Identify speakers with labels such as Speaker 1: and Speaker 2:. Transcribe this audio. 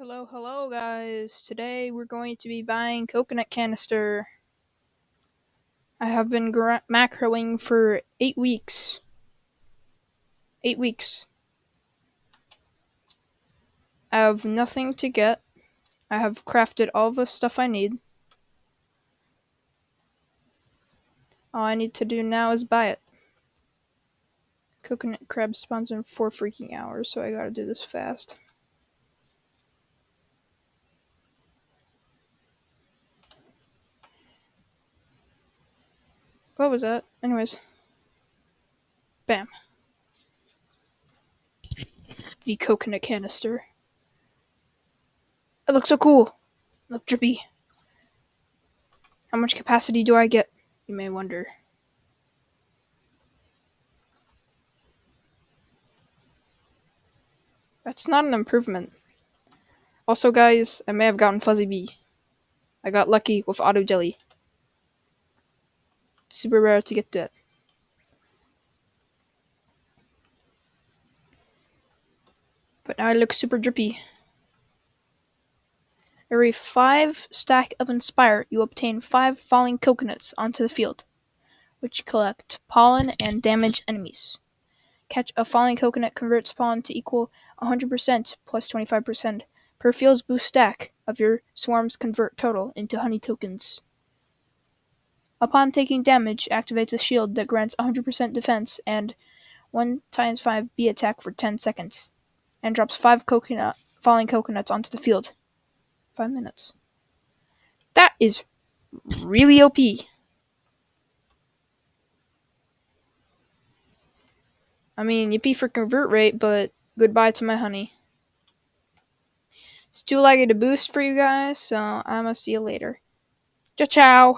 Speaker 1: Hello guys. Today we're going to be buying coconut canister. I have been macroing for 8 weeks. 8 weeks. I have nothing to get. I have crafted all the stuff I need. All I need to do now is buy it. Coconut crab spawns in 4 freaking hours, so I gotta do this fast. What was that? Anyways. Bam. The coconut canister. It looks so cool. Look drippy. How much capacity do I get? You may wonder. That's not an improvement. Also, guys, I may have gotten Fuzzy Bee. I got lucky with Auto Jelly. Super rare to get that. But now I look super drippy. Every 5 stack of Inspire, you obtain 5 falling coconuts onto the field, which collect pollen and damage enemies. Catch a falling coconut converts pollen to equal 100% plus 25% per field's boost stack of your swarm's convert total into honey tokens. Upon taking damage, activates a shield that grants 100% defense and 1 times 5 bee attack for 10 seconds, and drops 5 falling coconuts onto the field. 5 minutes. That is really OP. I mean, yippee for convert rate, but goodbye to my honey. It's too laggy to boost for you guys, so I'ma see you later. Ciao, ciao!